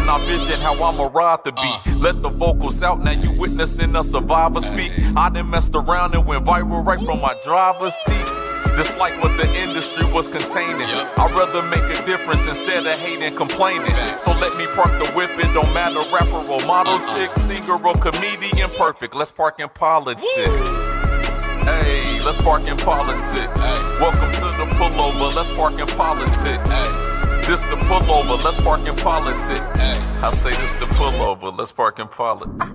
when I vision how I'ma ride the beat. Let the vocals out, now you witnessing a survivor speak. I done messed around and went viral right from my driver's seat. This like what the industry was containing. I'd rather make a difference instead of hating, complaining. So let me park the whip, it don't matter, rapper or model chick, singer or comedian, perfect. Let's park in politics. Hey, let's park in politics. Welcome to the pullover, let's park in politics. This the pullover, let's park in politics. I say this the pullover, let's park in politics.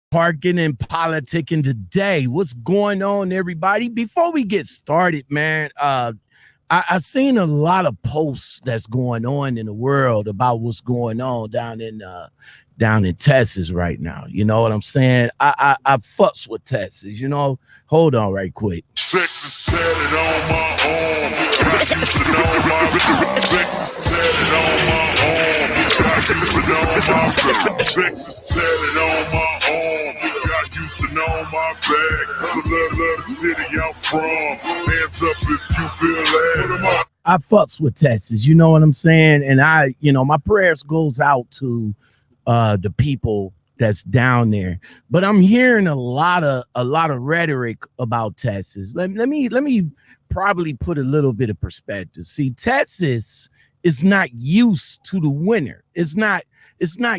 Parking and politicking today. What's going on, everybody? Before we get started, man, I've seen a lot of posts that's going on in the world about what's going on down in Texas right now. You know what I'm saying? I fucks with Texas, you know. Hold on right quick. Texas tatted on my arm. I used to know my Texas tatted on my arm. I used to know my Texas tatted on my arm. I used to know my back. I love the city I'm from. Hands up if you feel that. I fucks with Texas, you know what I'm saying? And my prayers goes out to the people that's down there, but I'm hearing a lot of rhetoric about Texas. Let me probably put a little bit of perspective. See, Texas is not used to the winter. It's not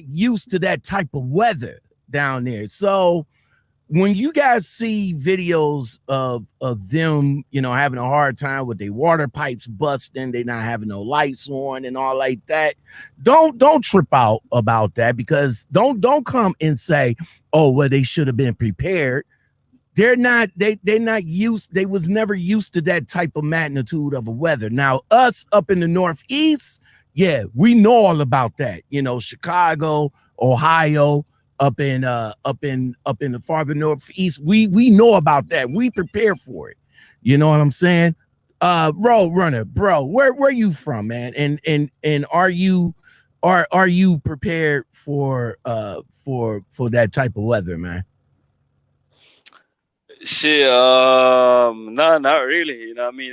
used to that type of weather down there. So when you guys see videos of them, having a hard time with their water pipes busting, they not having no lights on and all like that, don't trip out about that, because don't come and say, oh, well, they should have been prepared. They're not used. They was never used to that type of magnitude of a weather. Now, us up in the Northeast, yeah, we know all about that. Chicago, Ohio, up in the farther Northeast, we know about that. We prepare for it. You know what I'm saying? RoadRunna, bro, where you from, man? And are you prepared for that type of weather, man? Shit, not really. I mean,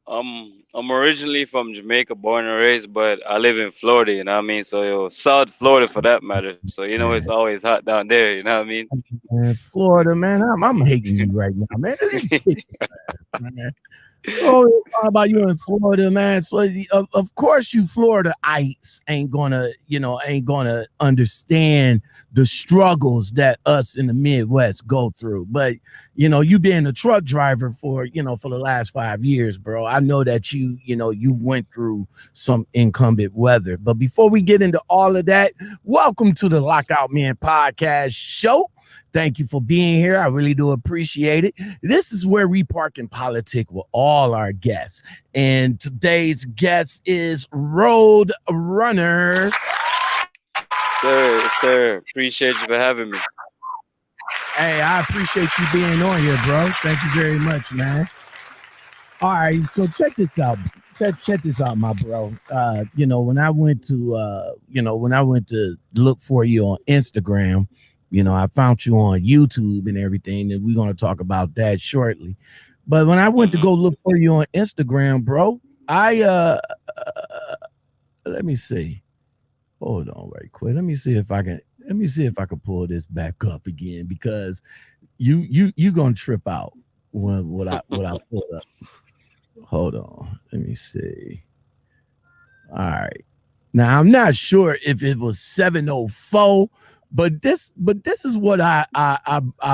I'm originally from Jamaica, born and raised, but I live in Florida. You know what I mean? So South Florida, for that matter. So it's always hot down there. You know what I mean? Man, Florida, man, I'm hating you right now, man. Man. Oh, how about you in Florida, man? So of course you Floridaites ain't gonna understand the struggles that us in the Midwest go through. But you being a truck driver for the last 5 years, bro, I know that you went through some inclement weather. But before we get into all of that, welcome to the Lockoutmen podcast show. Thank you for being here. I really do appreciate it. This is where we park and politic with all our guests. And today's guest is RoadRunna. Sir. Appreciate you for having me. Hey, I appreciate you being on here, bro. Thank you very much, man. All right, so check this out. Check this out, my bro. When I went to look for you on Instagram, I found you on YouTube and everything, and we're going to talk about that shortly. But when I went to go look for you on Instagram, bro, let me see. Hold on right quick. Let me see if I can pull this back up again, because you going to trip out when what I pulled up. Hold on. Let me see. All right. Now, I'm not sure if it was 704, but this is what I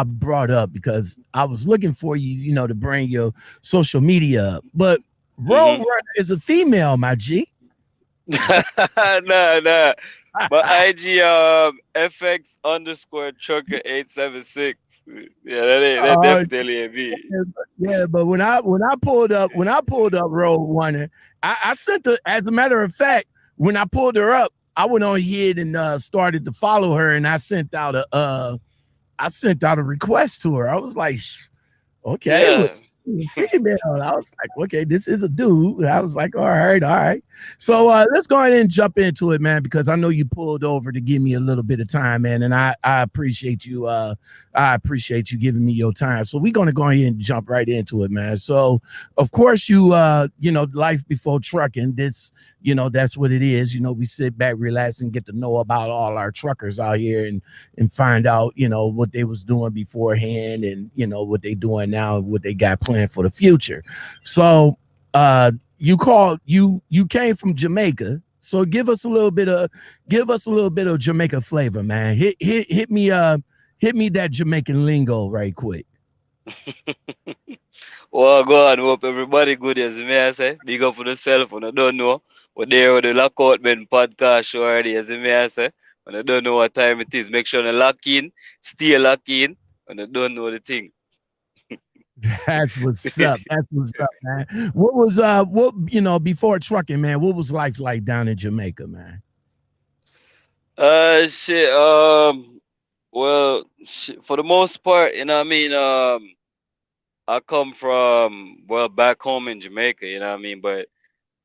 brought up, because I was looking for you, to bring your social media up. But RoadRunna is a female, my G. Nah. My IG FX_trucker876. Yeah, that definitely ain't me. Yeah, but when I pulled up RoadRunna, I sent her. As a matter of fact, when I pulled her up, I went on ahead and started to follow her, and I sent out a request to her. I was like, okay, female. I was like, okay, this is a dude. I was like, all right. So let's go ahead and jump into it, man, because I know you pulled over to give me a little bit of time, man, and I appreciate you. I appreciate you giving me your time. So we're gonna go ahead and jump right into it, man. So of course you life before trucking. This, that's what it is. We sit back, relax, and get to know about all our truckers out here and find out, what they was doing beforehand and, what they doing now and what they got planned for the future. So you came from Jamaica. So give us a little bit of Jamaica flavor, man. Hit me that Jamaican lingo right quick. Well, go on, hope everybody good as me I say. Big up for yourself when I don't know. We're there with the Lockoutmen podcast show already, as me I say. When I don't know what time it is, make sure to lock in, stay locked in, when I don't know the thing. That's what's up. That's what's up, man. What was before trucking, man? What was life like down in Jamaica, man? Shit. Well, shit, for the most part, you know what I mean. I come from back home in Jamaica, you know what I mean. But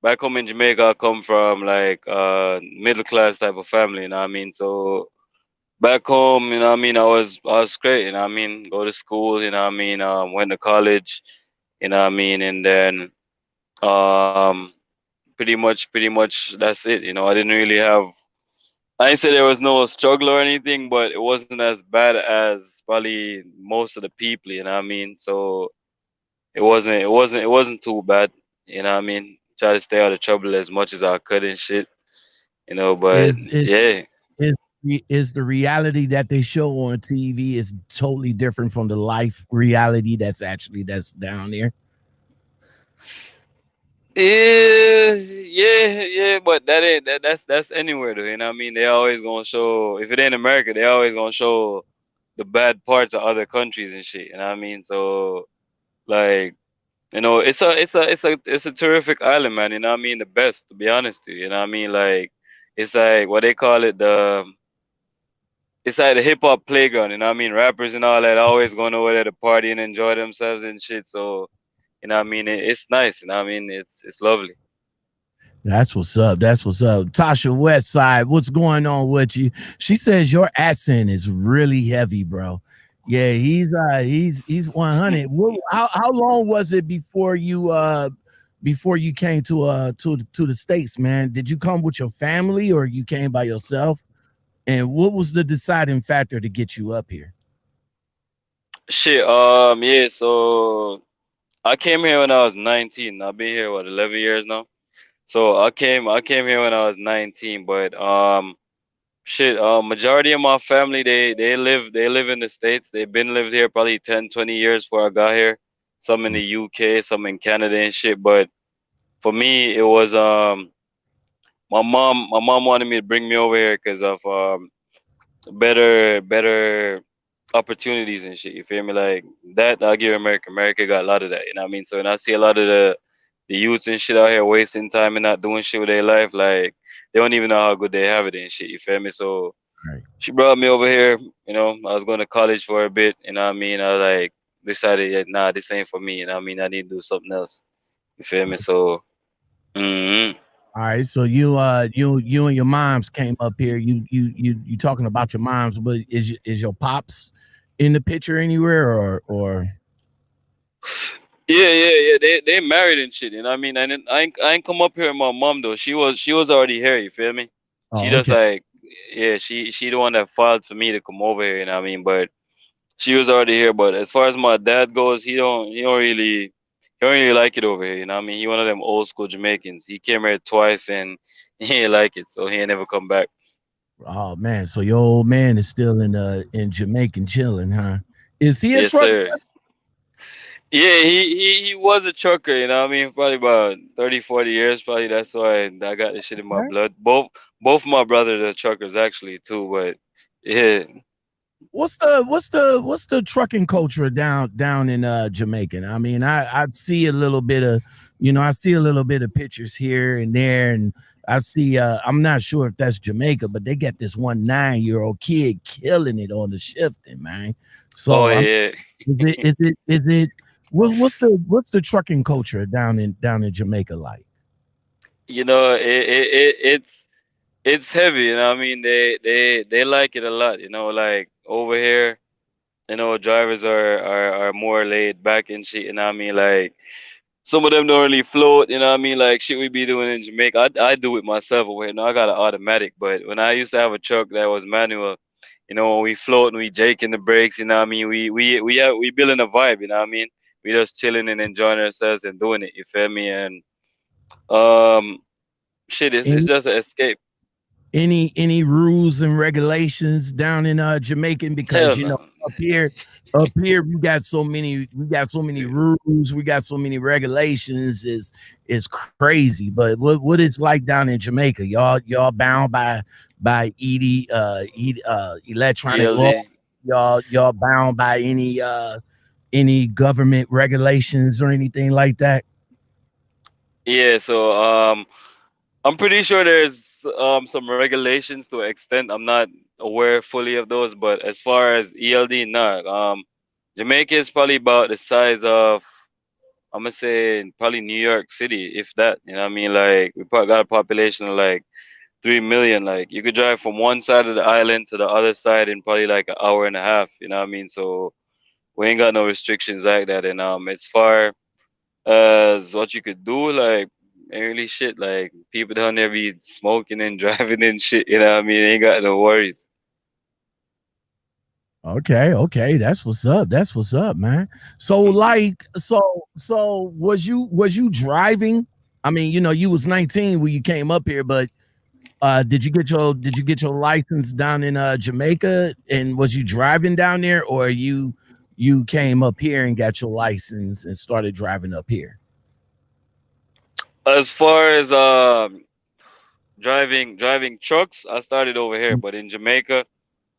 back home in Jamaica, I come from like middle class type of family, you know what I mean. So back home, you know what I mean, I was great, you know what I mean. Go to school, you know what I mean. Went to college, you know what I mean, and then um, pretty much that's it. I didn't really have. I didn't say there was no struggle or anything, but it wasn't as bad as probably most of the people, you know what I mean. So it wasn't too bad, you know what I mean. Try to stay out of trouble as much as I could and shit, but Is is yeah. is is the reality that they show on TV is totally different from the life reality that's down there? Yeah, but that ain't that's anywhere though, you know what I mean? They always gonna show, if it ain't America, they always gonna show the bad parts of other countries and shit, you know what I mean? So like, it's a terrific island, man, you know what I mean? The best, to be honest to you, you know what I mean? Like, it's like what they call it, it's like the hip hop playground, you know what I mean? Rappers and all that always going over there to party and enjoy themselves and shit. So, you know what I mean? It's nice, you know what I mean? It's lovely. That's what's up. That's what's up. Tasha Westside, what's going on with you? She says your accent is really heavy, bro. Yeah, he's 100. How long was it before you came to the States, man? Did you come with your family or you came by yourself? And what was the deciding factor to get you up here? Shit, yeah, so I came here when I was 19. I've been here what 11 years now. So I came here when I was 19, but shit, majority of my family they live in the States. They've been lived here probably 10, 20 years before I got here. Some in the UK, some in Canada and shit, but for me it was my mom wanted me to bring me over here because of better opportunities and shit. You feel me? Like that, I'll give America. America got a lot of that. You know what I mean? So when I see a lot of the youths and shit out here wasting time and not doing shit with their life, like they don't even know how good they have it and shit. You feel me? So Right. she brought me over here. I was going to college for a bit. You know what I mean? I was like decided, yeah, nah, this ain't for me. You know what I mean? I need to do something else. You feel me? So. Mm-hmm. All right, so you and your moms came up here. You talking about your moms, but is your pops in the picture anywhere or Yeah. They married and shit. You know what I mean? I ain't come up here with my mom though. She was already here. You feel me? She oh just okay. like, yeah. She the one that filed for me to come over here. You know what I mean? But she was already here. But as far as my dad goes, he don't really like it over here. You know what I mean? He one of them old school Jamaicans. He came here twice and he ain't like it, so he ain't never come back. Oh man, so your old man is still in Jamaican chilling, huh? Is he a Yes, truck? sir. Yeah, he was a trucker, you know what I mean? Probably about 30, 40 years, probably that's why I got this shit in my blood. Both my brothers are truckers actually too, but yeah. What's the trucking culture down in Jamaica? I mean, I see a little bit of I see a little bit of pictures here and there, and I see I'm not sure if that's Jamaica, but they got this 9-year-old kid killing it on the shifting, man. Oh So yeah. is it What's the trucking culture down in Jamaica like? You know, it's heavy. You know, what I mean, they like it a lot. You know, like over here, you know, drivers are more laid back and shit. You know, what I mean, like some of them don't really float. You know, what I mean, like shit we be doing in Jamaica. I do it myself over here. No, I got an automatic, but when I used to have a truck that was manual, you know, when we float and we jaking the brakes, you know what I mean? We building a vibe, you know what I mean? We just chilling and enjoying ourselves and doing it, you feel me? And um shit, it's just an escape. Any rules and regulations down in Jamaican, because Hell you know no. up here we got so many rules, we got so many regulations, is crazy. But what it's like down in Jamaica? Y'all bound by electronic law? ELD. Y'all bound by any government regulations or anything like that? Yeah, so I'm pretty sure there's some regulations to an extent. I'm not aware fully of those, but as far as ELD, nah. Jamaica is probably about the size of, I'm gonna say probably New York City, if that. You know what I mean? Like we probably got a population of like 3 million. Like you could drive from one side of the island to the other side in probably like an hour and a half. You know what I mean? So we ain't got no restrictions like that. And as far as what you could do, like ain't really shit. Like people down there be smoking and driving and shit. You know what I mean? Ain't got no worries. Okay, that's what's up, man. So like, so was you driving? I mean, you was 19 when you came up here, but did you get your license down in Jamaica, and was you driving down there, or you came up here and got your license and started driving up here? As far as driving trucks, I started over here, but in Jamaica,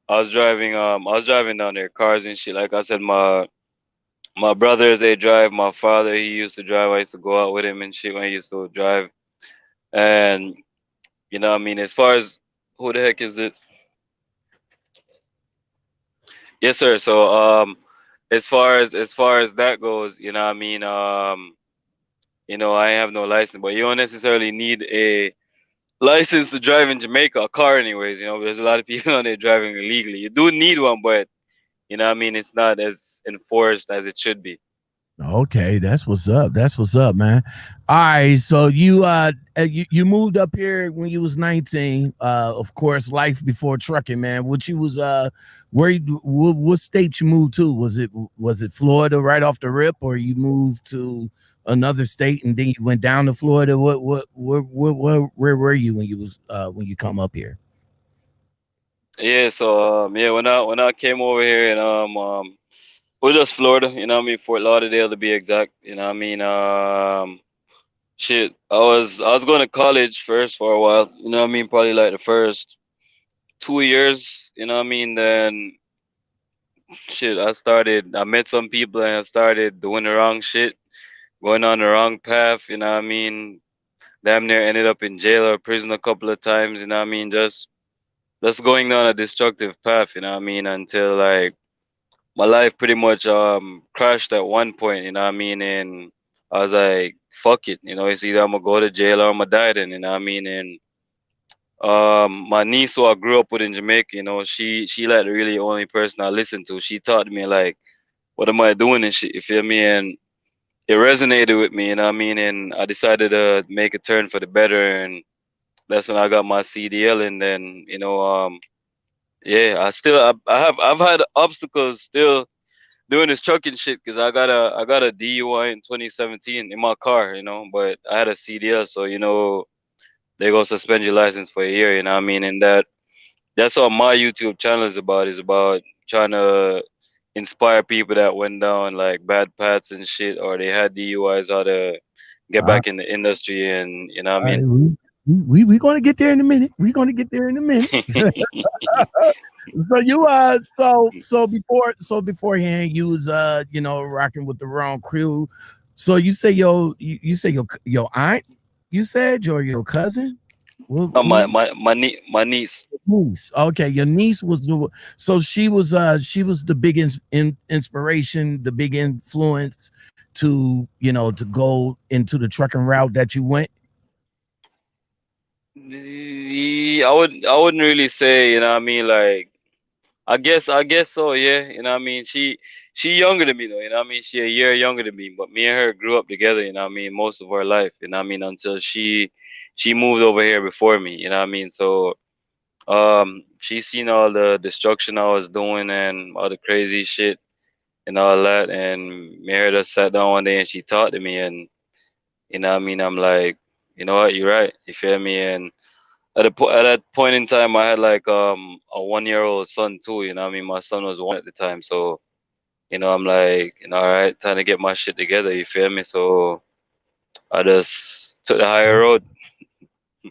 I was driving down there cars and shit. Like I said, my brothers they drive. My father he used to drive. I used to go out with him and shit when he used to drive. And you know what I mean. As far as who the heck is this? Yes, sir. So as far as that goes, you know what I mean. I have no license, but you don't necessarily need a license to drive in Jamaica, a car anyways. There's a lot of people on there driving illegally. You do need one, but you know what I mean, it's not as enforced as it should be. Okay, that's what's up. That's what's up, man. All right, so you moved up here when you was 19. Of course, life before trucking, man. What you was what state you moved to? Was it Florida right off the rip, or you moved to another state and then you went down to Florida? Where were you when you come up here? Yeah, so yeah, when I came over here and we're just Florida, you know what I mean, Fort Lauderdale to be exact, you know what I mean. Shit, I was going to college first for a while, you know what I mean, probably like the first 2 years, you know what I mean. Then shit, I met some people and I started doing the wrong shit, going on the wrong path, you know what I mean. Damn near ended up in jail or prison a couple of times, you know what I mean. Just going down a destructive path, you know what I mean, until like my life pretty much crashed at one point, you know what I mean, and I was like, fuck it, it's either I'm gonna go to jail or I'm gonna die then, you know what I mean. And my niece who I grew up with in Jamaica, she like the really only person I listened to. She taught me like what am I doing and shit, you feel me? And it resonated with me, you know what I mean, and I decided to make a turn for the better, and that's when I got my CDL. And then yeah, I've had obstacles still doing this trucking shit because I got a DUI in 2017 in my car, but I had a CDL, so they go suspend your license for a year, you know what I mean. And that's all my YouTube channel is about trying to inspire people that went down like bad paths and shit, or they had DUIs, how to get Uh, back in the industry, and you know what I all mean. right, we gonna get there in a minute. We're gonna get there in a minute. So you beforehand you was rocking with the wrong crew. So you say your aunt, you said, or your cousin? My niece. Niece. Okay, your niece was so she was the big inspiration, the big influence to, to go into the trucking route that you went? I wouldn't really say, you know what I mean, like I guess so, yeah. You know what I mean? She younger than me though, you know what I mean? She a year younger than me, but me and her grew up together, you know what I mean, most of our life, you know what I mean, until she moved over here before me, you know what I mean? So she seen all the destruction I was doing and all the crazy shit and all that, and me and her just sat down one day and she talked to me, and you know what I mean, I'm like, you know what, you're right, you feel me? And at that point in time, I had like a 1 year old son too. You know, what I mean, my son was one at the time. So I'm like, all right, time to get my shit together. You feel me? So I just took the higher road.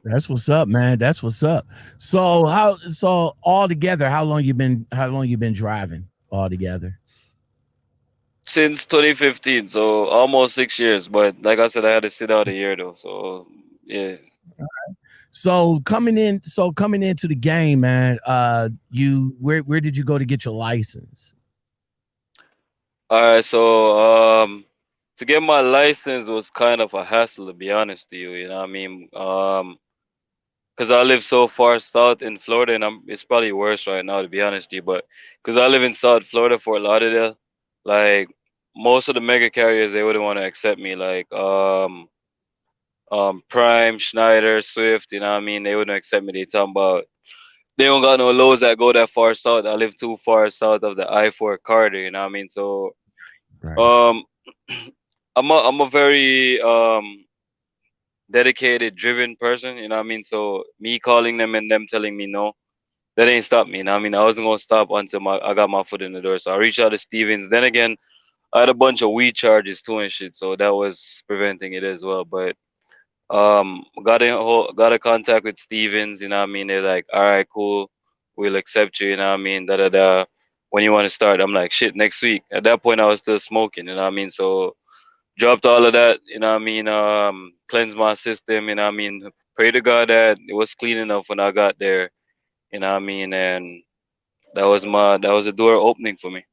That's what's up, man. That's what's up. So all together, how long you been driving all together? Since 2015, so almost 6 years. But like I said, I had to sit out a year though. So yeah. So coming into the game, man, you where did you go to get your license? All right. So to get my license was kind of a hassle, to be honest to you. You know what I mean? Cause I live so far south in Florida, and it's probably worse right now, to be honest with you. But cause I live in South Florida, Fort Lauderdale, like most of the mega carriers, they wouldn't want to accept me. Like Prime, Schneider, Swift, you know what I mean? They wouldn't accept me. They talking about they don't got no lows that go that far south. I live too far south of the I-4 corridor, you know what I mean? So Right. um, I'm a very dedicated, driven person, you know what I mean? So me calling them and them telling me no, that ain't stopped me. You know what I mean? I wasn't gonna stop until I got my foot in the door. So I reached out to Stevens. Then again, I had a bunch of weed charges too and shit, so that was preventing it as well. But got a contact with Stevens. You know what I mean? They're like, all right, cool, we'll accept you. You know what I mean? Da da da. When you want to start? I'm like, shit, next week. At that point, I was still smoking. You know what I mean? So dropped all of that. You know what I mean? Cleansed my system. You know what I mean? Pray to God that it was clean enough when I got there. You know what I mean? And that was a door opening for me.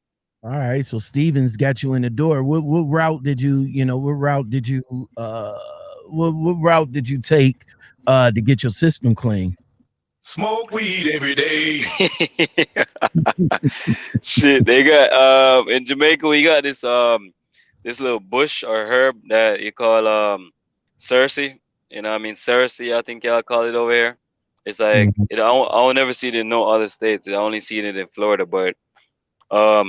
All right. So Stevens got you in the door. What route did you take to get your system clean? Smoke weed every day. Shit, they got in Jamaica we got this little bush or herb that you call Cersei. You know what I mean? Cersei, I think y'all call it over here. It's like Mhm. I don't never see it in no other states. I only seen it in Florida, but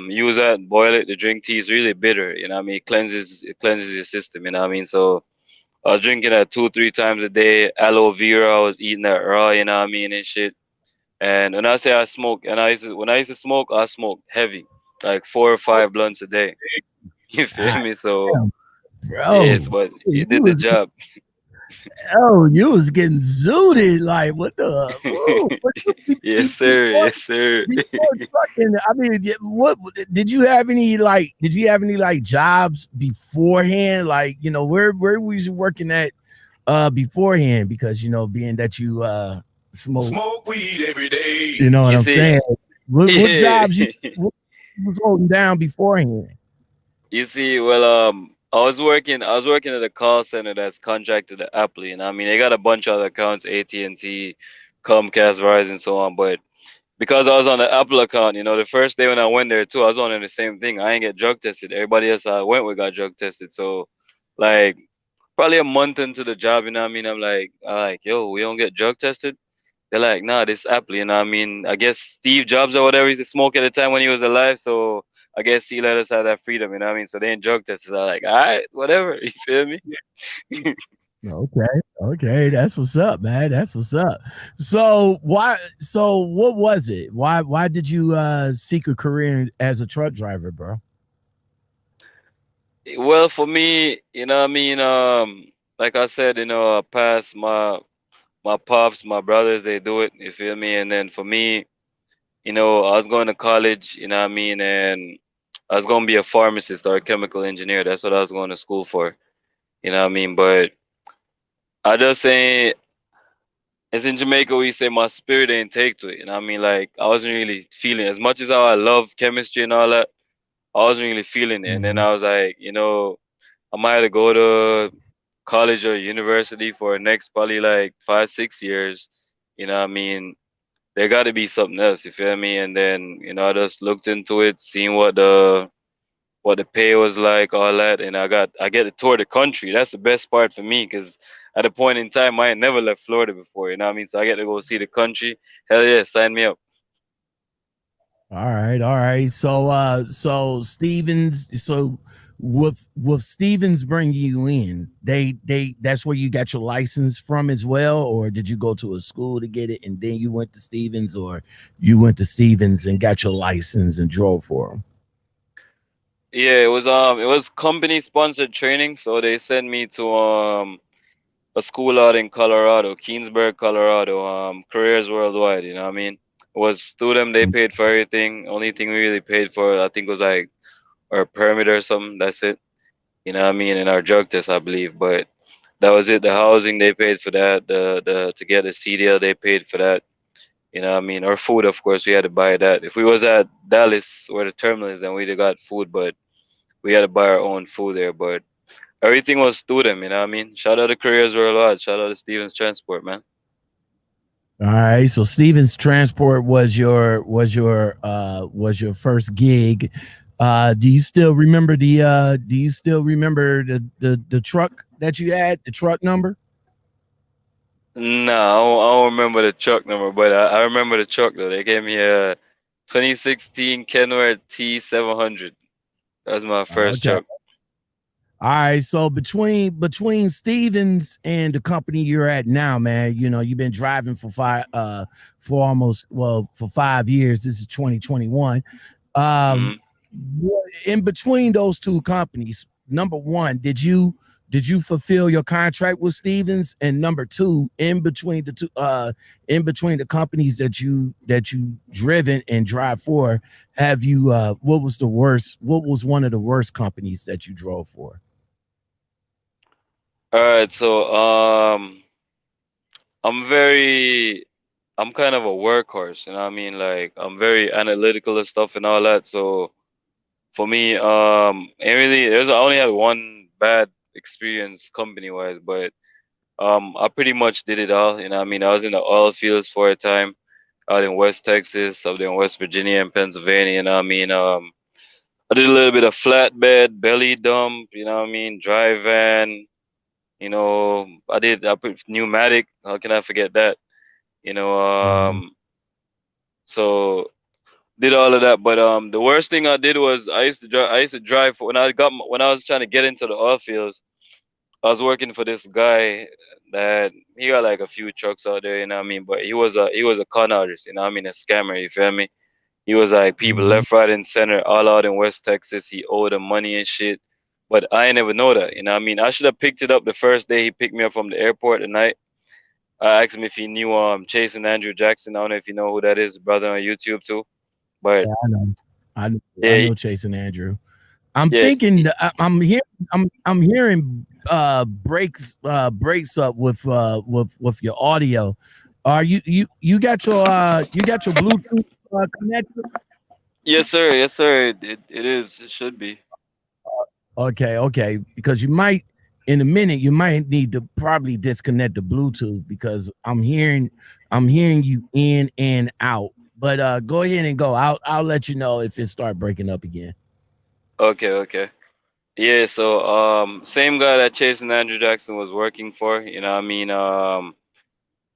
use that, boil it, the drink tea is really bitter, you know what I mean? It cleanses your system, you know what I mean? So I was drinking that 2 3 times a day. Aloe vera, I was eating that raw, you know what I mean, and shit. And when I say I smoke, and when I used to smoke, I smoked heavy, like 4 or 5 blunts a day. You feel Ah, me? So damn, bro. yes, but You it did the was job. you was getting zooted. Like what the what Yes, sir. Yes, sir. before trucking? I mean, what did you have any like jobs beforehand? Like, where was you working at beforehand? Because being that you smoke, Smoke weed every day. you know what You I'm see, saying? What yeah. jobs you was holding down beforehand? You see, well, I was working at a call center that's contracted to Apple. You know, I mean, they got a bunch of other accounts, AT&T, Comcast, Verizon, so on. But because I was on the Apple account, the first day when I went there too, I was on the same thing. I ain't get drug tested. Everybody else I went with got drug tested. So, like, probably a month into the job, you know what I mean? I'm like, yo, we don't get drug tested. They're like, nah, this Apple, you know what I mean? I guess Steve Jobs or whatever used to smoke at the time when he was alive. So I guess he let us have that freedom, you know what I mean? So they ain't drug tested. I'm like, all right, whatever. You feel me? Okay, okay, that's what's up, man. That's what's up. So what was it? Why did you seek a career as a truck driver, bro? Well, for me, you know what I mean? Like I said, past my pops, my brothers, they do it, you feel me? And then for me, I was going to college, you know what I mean? And I was going to be a pharmacist or a chemical engineer. That's what I was going to school for, you know what I mean? But I just say, it's in Jamaica, we say my spirit ain't take to it, you know what I mean? Like, I wasn't really feeling as much as how I love chemistry and all that. I wasn't really feeling it. And then Mhm. I was like, I might have to go to college or university for the next probably like 5 6 years. You know what I mean? There got to be something else. You feel me? And then I just looked into it, seeing what the pay was like, all that, and I get to tour the country. That's the best part for me, because at a point in time I ain't never left Florida before. You know what I mean? So I get to go see the country. Hell yeah, sign me up. All right, all right. So Stevens, so with Stevens bringing you in, they that's where you got your license from as well, or did you go to a school to get it and then you went to Stevens, or you went to Stevens and got your license and drove for them? Yeah, it was company sponsored training, so they sent me to a school out in Colorado, Keensburg, Colorado, Careers Worldwide. You know what I mean? It was through them. They paid for everything. Only thing we really paid for, I think, was like our permit or something. That's it. You know what I mean? And our drug test, I believe. But that was it. The housing, they paid for that. The to get a CDL, they paid for that. You know what I mean? Our food, of course, we had to buy that. If we was at Dallas where the terminal is, then we'd have got food, but we had to buy our own food there. But everything was through them. You know what I mean? Shout out to Careers Worldwide. Shout out to Stevens Transport, man. All right. So Stevens Transport was your first gig. Do you still remember the truck that you had, the truck number? No, I don't remember the truck number, but I remember the truck though. They gave me a 2016 Kenworth T700. That was my first Okay. truck. All right, so between Stevens and the company you're at now, man, you've been driving for 5 years. This is 2021. Um, Hmm. in between those two companies, number one, did you fulfill your contract with Stevens? And number two, in between the companies that you driven and drive for, have you what was one of the worst companies that you drove for? All right, so I'm very, I'm kind of a workhorse, you know what I mean? Like I'm very analytical and stuff and all that. So for me, and really, I only had one bad experience company wise, but I pretty much did it all. You know what I mean? I was in the oil fields for a time out in West Texas, up there in West Virginia and Pennsylvania. You know what I mean? I did a little bit of flatbed, belly dump. You know what I mean? Dry van. I put pneumatic. How can I forget that? You know, Mhm. so did all of that. But the worst thing I did was I used to drive when I was trying to get into the oil fields. I was working for this guy that he got like a few trucks out there, you know what I mean? But he was a con artist, you know what I mean, a scammer, you feel me? He was like people Mhm. left, right, and center, all out in West Texas. He owed them money and shit. But I ain't never know that, you know what I mean? I should have picked it up the first day he picked me up from the airport at night. I asked him if he knew Chase and Andrew Jackson. I don't know if you know who that is, brother on YouTube too. But Yeah, I know. I yeah, know Chase and Andrew. I'm yeah, thinking I'm hearing I'm hearing breaks up with your audio. Are you got your Bluetooth connected? yes sir, yes sir. It is. It should be. Okay, okay. Because you might in a minute you might need to probably disconnect the Bluetooth because I'm hearing you in and out. But go ahead and go. I'll let you know if it start breaking up again. Okay, okay. Yeah, so same guy that Chase and Andrew Jackson was working for, you know what I mean?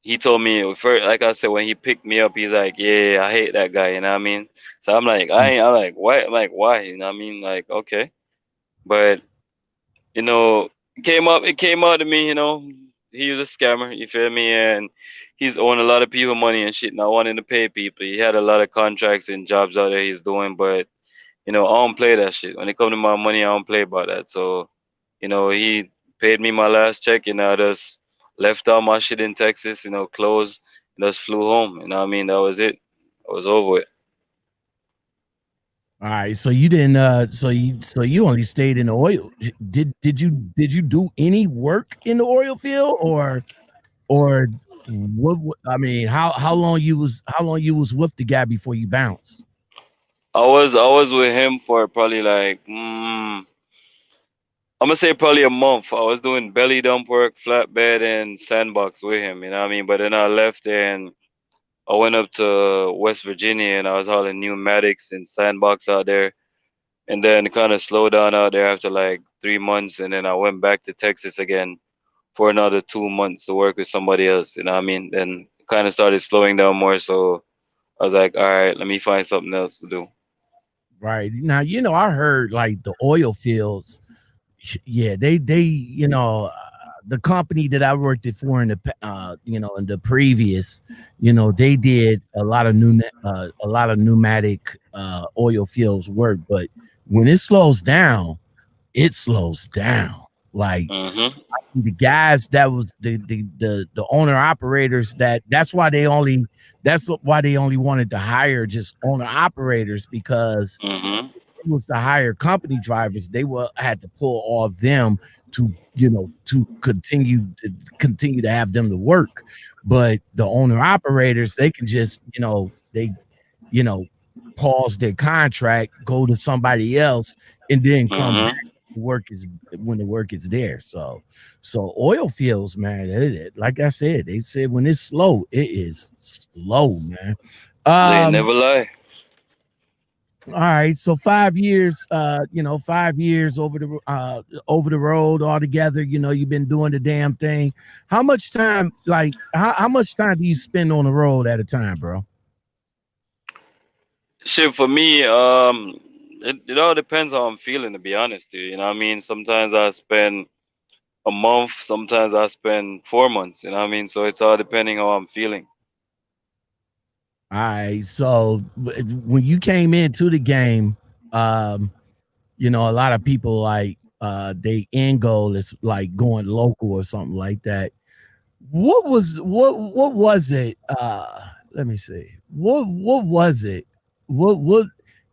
He told me first, like I said, when he picked me up, he's like, "Yeah, I hate that guy," you know what I mean? So I'm like, I'm like, why? I'm like, why? You know what I mean? Like, okay. But it came out to me, he was a scammer, you feel me? And he's owing a lot of people money and shit, not wanting to pay people. He had a lot of contracts and jobs out there he's doing, but I don't play that shit. When it come to my money, I don't play about that. So, he paid me my last check and I just left all my shit in Texas, closed and just flew home. You know what I mean? That was it. I was over it. All right, so you didn't so you only stayed in the oil. Did you do any work in the oil field or what I mean, how long you was with the guy before you bounced? I was with him for probably like I'm gonna say probably a month. I was doing belly dump work, flatbed, and sandbox with him. You know what I mean? But then I left and I went up to West Virginia and I was hauling pneumatics and sandbox out there. And then kind of slowed down out there after like 3 months. And then I went back to Texas again for another 2 months to work with somebody else. You know what I mean? Then kind of started slowing down more. So I was like, all right, let me find something else to do. Right now, I heard like the oil fields. Yeah, they the company that I worked it for in in the previous, they did a lot of pneumatic oil fields work, but when it slows down. Like Mm-hmm. the guys that was the owner operators, that's why they only wanted to hire just owner operators, because Mm-hmm. it was the higher company drivers. They had to pull all of them to to continue to have them to work. But the owner operators, they can just they you know pause their contract, go to somebody else, and then come back. Mm-hmm. Work is when the work is there. So oil fields, man, like I said, they said when it's slow, it is slow, man. They um never lie. all right, so 5 years, 5 years over the road altogether. You've been doing the damn thing. How much time, like how much time do you spend on the road at a time, bro? Shit, for me, it all depends how I'm feeling, to be honest to you. You know what I mean? Sometimes I spend a month, sometimes I spend 4 months, you know what I mean? So it's all depending how I'm feeling. All right, so when you came into the game, um, a lot of people like they end goal is like going local or something like that. What was it? Let me see. What was it? What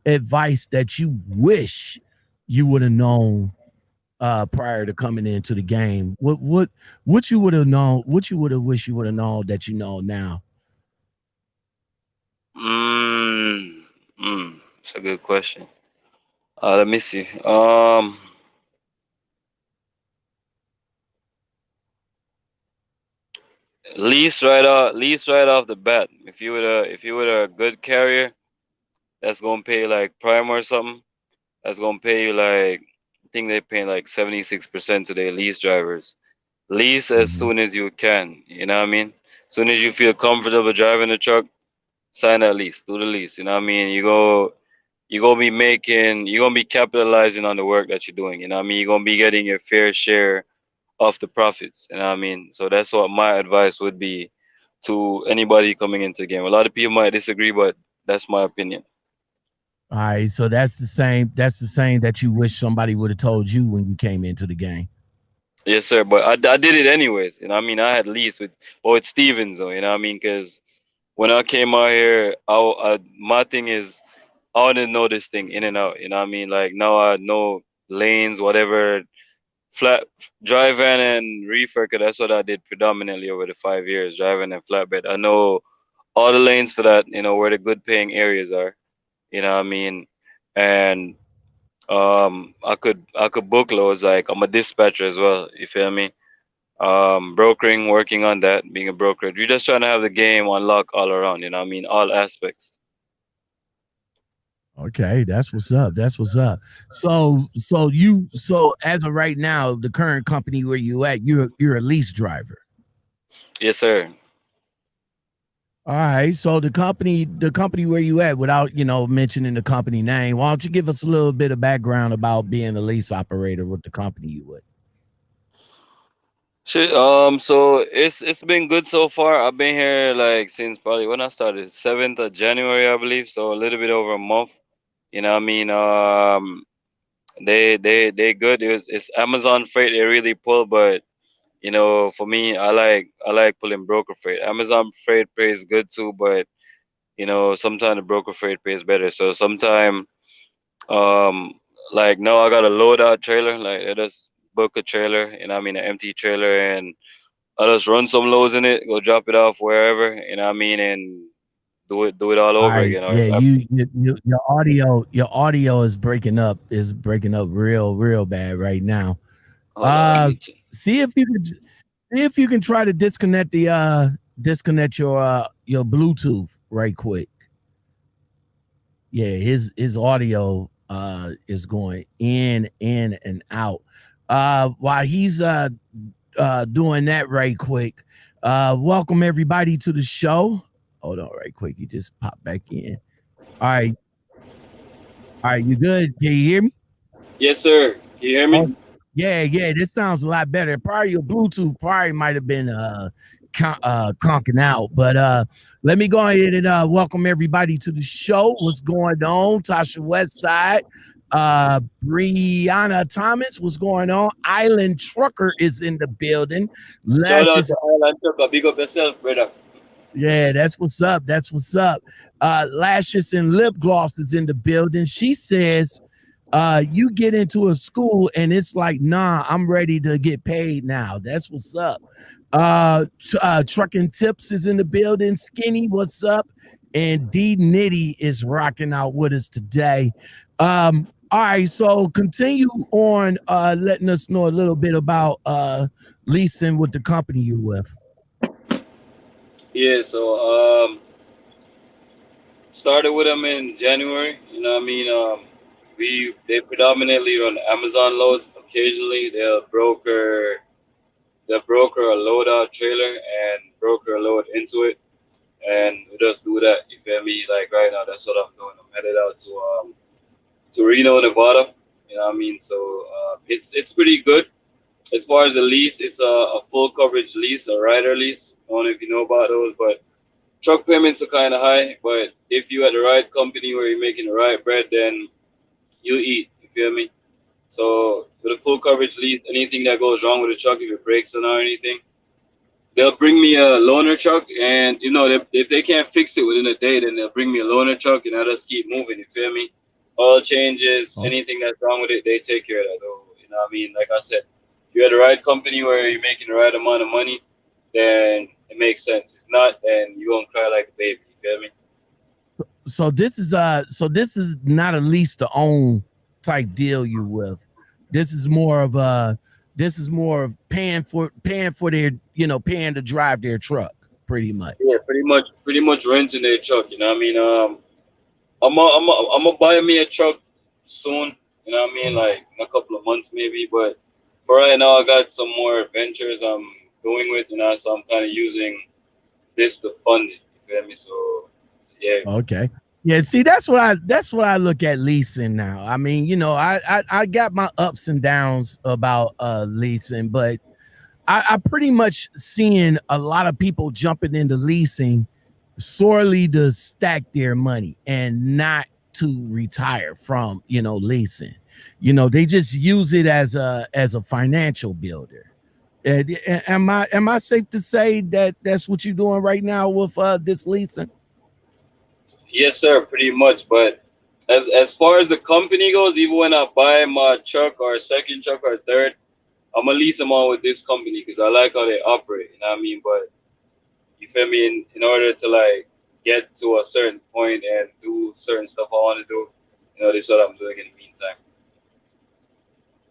advice that you wish you would have known prior to coming into the game? What you would have known? What you would have wished you would have known that you know now? Mm, it's a good question. Let me see. Least right off the bat. If you were a good carrier, that's gonna pay like prime or something. That's gonna pay you like, I think they pay like 76% to their lease drivers. Lease as Mhm. soon as you can. You know what I mean? As soon as you feel comfortable driving the truck, sign that lease. Do the lease. You know what I mean? You're gonna be capitalizing on the work that you're doing. You know what I mean? You're gonna be getting your fair share of the profits. You know what I mean? So that's what my advice would be to anybody coming into the game. A lot of people might disagree, but that's my opinion. All right, so that's the same. That's the same that you wish somebody would have told you when you came into the game. Yes, sir. But I did it anyways. You know what I mean? I had lease with Stevens though. You know what I mean? Because when I came out here, my thing is I want to know this thing in and out. You know what I mean? Like now I know lanes, whatever, flat driving and reefer. 'Cause that's what I did predominantly over the 5 years, driving and flatbed. I know all the lanes for that. You know where the good paying areas are. You know what I mean? And I could book loads. Like I'm a dispatcher as well. You feel me? Brokering, working on that, being a broker. You're just trying to have the game on lock all around. You know what I mean? All aspects. Okay, that's what's up. That's what's up. So as of right now, the current company where you at, you're a lease driver. Yes, sir. All right. So the company where you at, without mentioning the company name, why don't you give us a little bit of background about being a lease operator with the company you with? Shit, so it's been good so far. I've been here like since probably when I started, 7th of January, I believe. So a little bit over a month. You know what I mean? They good. It's Amazon freight they really pull, but for me, I like pulling broker freight. Amazon freight pays good too, but sometimes the broker freight pays better. So sometimes, um, like no, I got a load out trailer. Like I just book a trailer, I mean an empty trailer, and I just run some loads in it, go drop it off wherever, I mean, and do it all All over right. again. Or Yeah, your audio is breaking up real bad right now. Hold on, let me check. See if you can try to disconnect the disconnect your Bluetooth right quick. Yeah, his audio is going in and out. While he's doing that right quick, welcome everybody to the show. Hold on right quick. You just pop back in. All right. All right, you good? Can you hear me? Yes, sir. Can you hear me? Oh, yeah, this sounds a lot better. Probably your Bluetooth probably might have been conking out. But let me go ahead and welcome everybody to the show. What's going on? Tasha Westside, Brianna Thomas, what's going on? Island Trucker is in the building. Shout out Lashes, to Island Trucker. Big up yourself, brother. yeah, that's what's up. That's what's up. Lashes and Lip Gloss is in the building. She says, you get into a school and it's like, nah, I'm ready to get paid now. That's what's up. Trucking Tips is in the building. Skinny, what's up? And D Nitty is rocking out with us today. All right, so continue on letting us know a little bit about leasing with the company you're with. Yeah, so started with them in January. You know what I mean? They predominantly run Amazon loads. Occasionally they'll broker a loadout trailer and broker a load into it, and we just do that. You feel me? Like right now, that's what I'm doing. I'm headed out to Reno, Nevada. You know what I mean? So it's pretty good. As far as the lease, it's a full coverage lease, a rider lease. I don't know if you know about those, but truck payments are kind of high. But if you at the right company where you're making the right bread, then you eat. You feel me? So with a full coverage lease, anything that goes wrong with the truck, if it breaks or anything, they'll bring me a loaner truck, and if they can't fix it within a day, then they'll bring me a loaner truck, and I'll just keep moving. You feel me? Oil changes, anything that's wrong with it, they take care of that. Though, you know what I mean? Like I said, if you're at the right company where you're making the right amount of money, then it makes sense. If not, then you won't cry like a baby. You feel me? So this is not a lease to own type deal you with. This is more of paying for their, paying to drive their truck, pretty much. Yeah, pretty much renting their truck. You know what I mean? I'm gonna buy me a truck soon. You know what I mean? Like in a couple of months maybe. But for right now, I got some more adventures I'm going with. So I'm kind of using this to fund it. You feel me? So yeah. Okay. Yeah, see, that's what I look at leasing now. I mean, I got my ups and downs about leasing, but I pretty much seeing a lot of people jumping into leasing sorely to stack their money and not to retire from, leasing. They just use it as a financial builder. Am I safe to say that that's what you're doing right now with this leasing? Yes, sir, pretty much. But as far as the company goes, even when I buy my truck or a second truck or a third, I'm gonna lease them on with this company because I like how they operate. You know what I mean? But you feel me? In order to like get to a certain point and do certain stuff I want to do, this is what I'm doing in the meantime.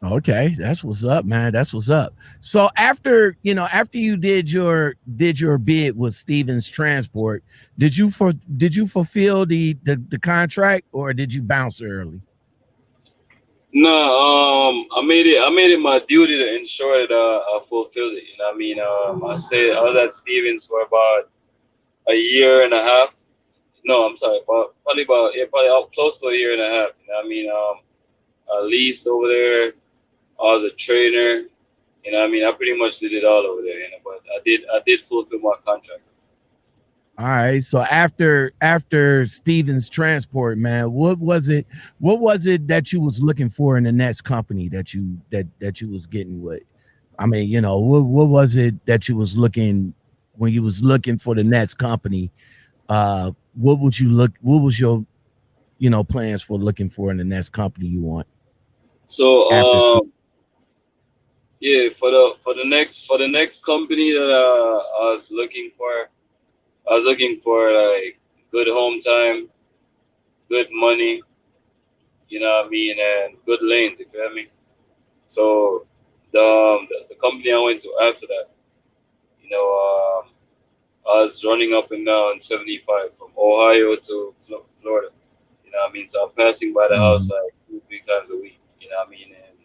Okay, that's what's up, man. That's what's up. So after you did your bid with Stevens Transport, did you fulfill the contract or did you bounce early? No, I made it my duty to ensure that I fulfilled it. You know what I mean? I was at Stevens for about a year and a half. No, I'm sorry, probably close to a year and a half. You know what I mean? I leased over there. I was a trainer. You know what I mean? I pretty much did it all over there. But I did fulfill my contract. All right. So after Stevens Transport, man, what was it that you was looking for in the next company that you was getting with? I mean, what was it that you was looking when you was looking for the next company? What was your plans for looking for in the next company you want? So yeah, for the next company that I was looking for like good home time, good money, you know what I mean, and good lanes, you feel me? So the company I went to after that, you know, I was running up and down 75 from Ohio to Florida. You know what I mean? So I'm passing by the house Mhm. like 2, 3 times a week. You know what I mean? And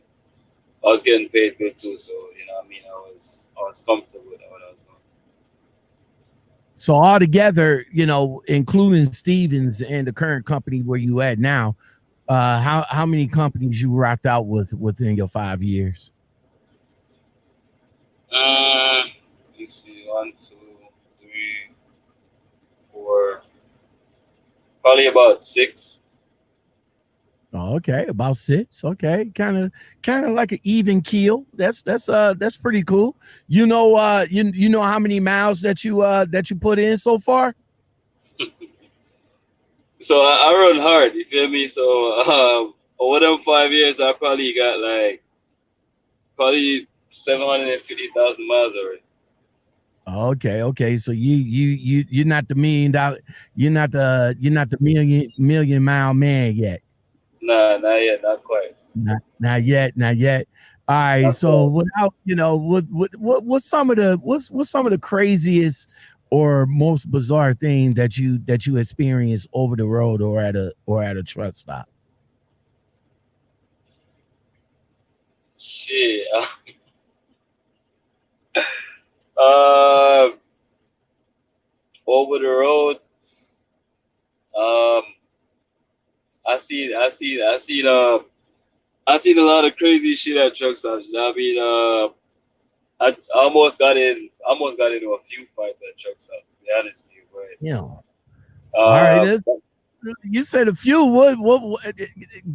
I was getting paid good too. So you know what I mean? I was comfortable with what I was doing. So altogether, including Stevens and the current company where you at now, how many companies you rocked out with within your 5 years? Let me see, 1, 2, 3, 4, probably about 6. Oh, okay, about 6. Okay, kind of like an even keel. That's pretty cool. You know how many miles that you put in so far? So I run hard. You feel me? So over them 5 years, I probably got like probably 750,000 miles already. Okay. So you're not the $1 million. You're not the million mile man yet. Nah, not yet, not quite, Not yet. All right. not So quite. without, what's some of the craziest or most bizarre thing that you experience over the road or at a truck stop? Shit. Uh, over the road. Um, I seen a lot of crazy shit at truck stops. You know what I mean? I almost got into a few fights at truck stops. To be honest with you, Yeah. All but right. You said a few. What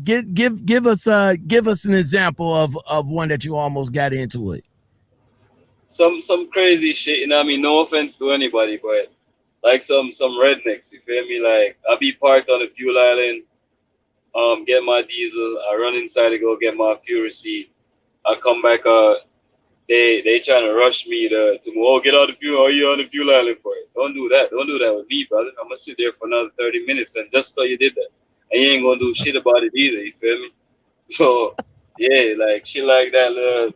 give us an example of one that you almost got into it. some crazy shit. You know what I mean? No offense to anybody, but like some rednecks. You feel me? Like I be parked on the fuel island. Get my diesel. I run inside to go get my fuel receipt. I come back. They trying to rush me to get out the fuel. Are you on the fuel island for it? Don't do that. Don't do that with me, brother. I'm gonna sit there for another 30 minutes, and just cause you did that, and you ain't gonna do shit about it either. You feel me? So yeah, like shit like that.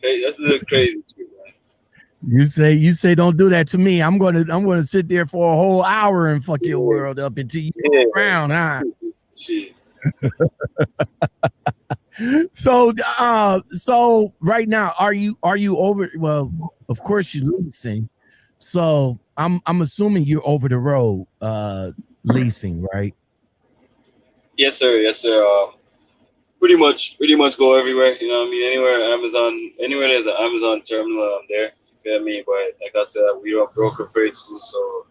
That's a little crazy too, man. You say don't do that to me. I'm gonna sit there for a whole hour and fuck your Yeah, world up until you yeah, around, huh? shit. So right now, are you over? Well, of course you're leasing. So I'm assuming you're over the road leasing, right? Yes, sir. Yes, sir. Pretty much go everywhere. You know what I mean? Anywhere there's an Amazon terminal, I'm there. You feel me? But like I said, we run broker freights too, so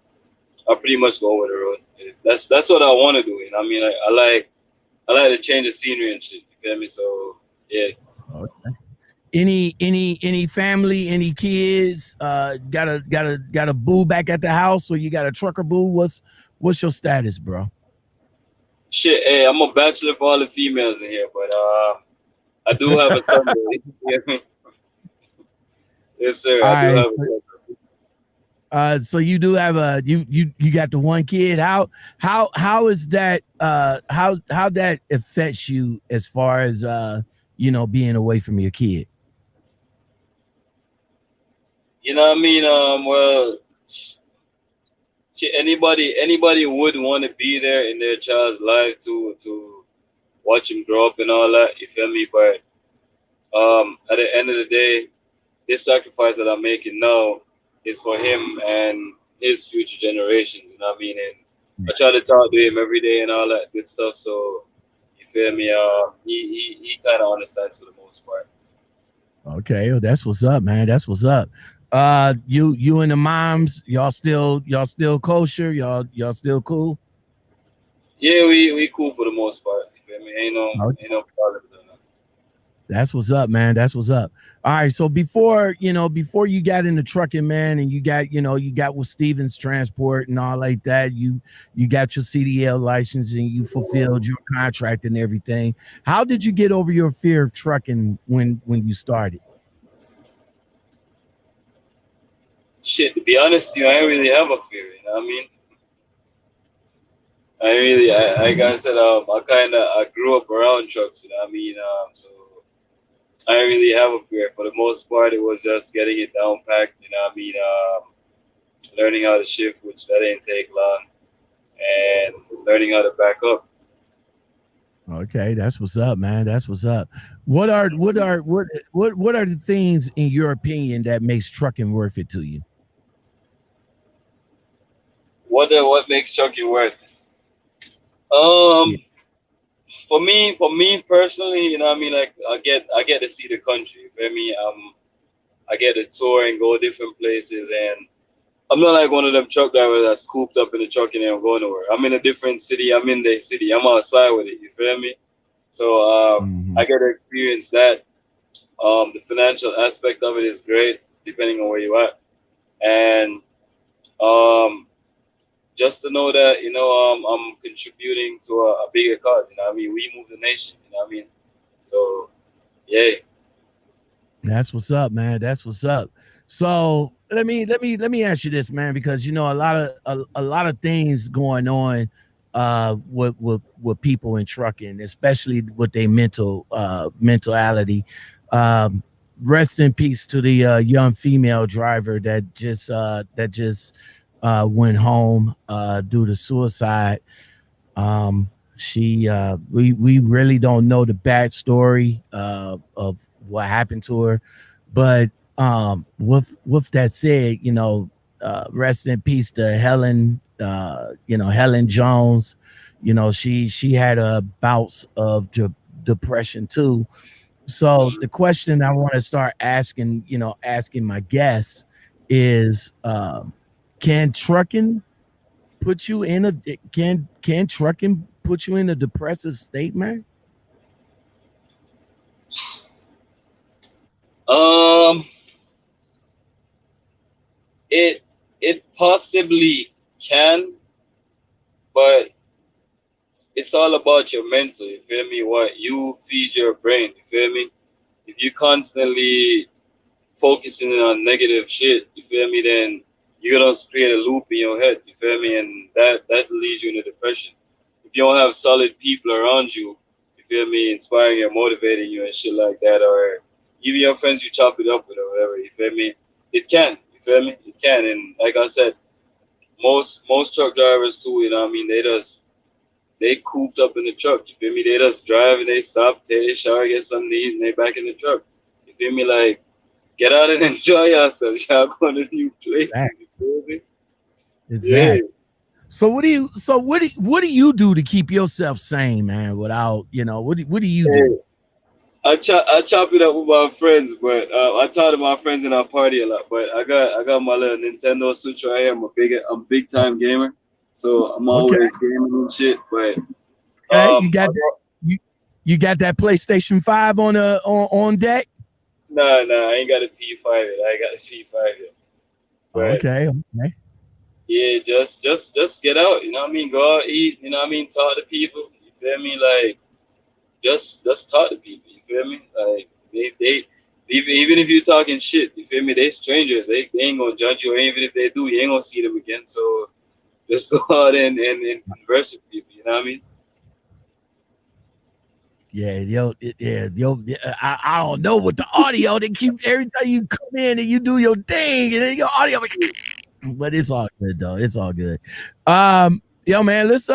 I pretty much go over the road. That's what I want to do. You know what I mean? I like to change the scenery and shit. You feel me? So yeah. Okay. Any family, any kids? Got a boo back at the house, or you got a trucker boo? What's your status, bro? Shit, hey, I'm a bachelor for all the females in here, but I do have a son. Though. You feel me? Yes, sir. All I do right. have a son. So you do have you got the one kid. How is that how that affects you as far as being away from your kid? You know what I mean? Well, shit, anybody would want to be there in their child's life to watch him grow up and all that. You feel me? But at the end of the day, this sacrifice that I'm making now is for him and his future generations. You know what I mean? And I try to talk to him every day and all that good stuff. So you feel me? He kind of understands for the most part. Okay, well, that's what's up, man. That's what's up. You and the moms, y'all still kosher? Y'all still cool? Yeah, we cool for the most part. You feel me? Ain't no problem with that. That's what's up, man. That's what's up. All right. So before you got into trucking, man, and you got with Stevens Transport and all like that, you got your CDL license and you fulfilled your contract and everything. How did you get over your fear of trucking when you started? Shit, to be honest, with you I ain't really have a fear. You know what I mean? Like I said, I grew up around trucks. You know what I mean? So I didn't really have a fear. For the most part, it was just getting it down packed. You know what I mean? Learning how to shift, which that didn't take long, and learning how to back up. Okay, that's what's up, man. That's what's up. What are the things in your opinion that makes trucking worth it to you? What makes trucking worth it? Yeah. For me personally, you know what I mean? Like I get to see the country. You feel me? I get to tour and go different places, and I'm not like one of them truck drivers that's cooped up in the truck and they don't go nowhere. I'm in a different city. I'm in the city. I'm outside with it. You feel me? So Mm-hmm. I get to experience that. The financial aspect of it is great, depending on where you at, and um, just to know that I'm contributing to a bigger cause. You know what I mean? We move the nation. You know what I mean? So yeah. That's what's up, man. That's what's up. So let me ask you this, man, because you know a lot of things going on with people in trucking, especially with their mentality. Um, Rest in peace to the young female driver that just went home due to suicide. She we really don't know the backstory of what happened to her, but with that said, you know, rest in peace to Helen. Helen Jones. You know, she had a bouts of depression too. So the question I want to start asking, asking my guests is, can trucking put you in a can trucking put you in a depressive state, man? Um, it it possibly can, but it's all about your mental. You feel me? What you feed your brain. You feel me? If you constantly focusing on negative shit, you feel me? Then you're gonna create a loop in your head. You feel me? And that leads you into depression. If you don't have solid people around you, you feel me, inspiring you, motivating you, and shit like that, or even your friends you chop it up with or whatever. You feel me? It can. You feel me? It can. And like I said, most truck drivers too. You know what I mean? They cooped up in the truck. You feel me? They just drive and they stop, take a shower, get something to eat, and they back in the truck. You feel me? Like, get out and enjoy yourself. Y'all going to new places. Exactly. You feel me? Yeah. Exactly. So what do you do to keep yourself sane, man? Without what do you Hey, do? I chop it up with my friends, but I talk to my friends and I party a lot. But I got my little Nintendo Switch right here. I'm big time gamer, so I'm Okay, always gaming and shit. But okay, you got I that. got You got that PlayStation 5 on deck? nah, I ain't got a P5 yet. I ain't got a P5 yet. But Okay, okay. yeah, just get out. You know what I mean? Go out, eat. You know what I mean? Talk to people. You feel me? Like just talk to people. You feel me? Like they even if you're talking shit, you feel me? They strangers. They ain't gonna judge you. Or even if they do, you ain't gonna see them again. So just go out and converse with people. You know what I mean? Yeah, I don't know what the audio. They keep every time you come in and you do your thing, and then your audio, but it's all good though. It's all good. Yo, man, let's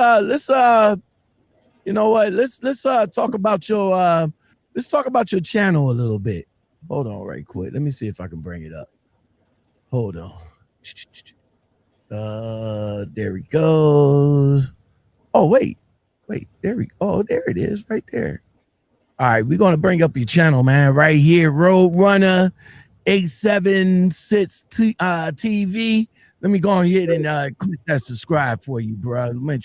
you know what? Let's let's talk about your channel a little bit. Hold on, right quick. Let me see if I can bring it up. Hold on. There we goes. Oh wait. There it is, right there. All right, we're gonna bring up your channel, man, right here, RoadRunna 876 TV. Let me go ahead and click that subscribe for you, bro. Make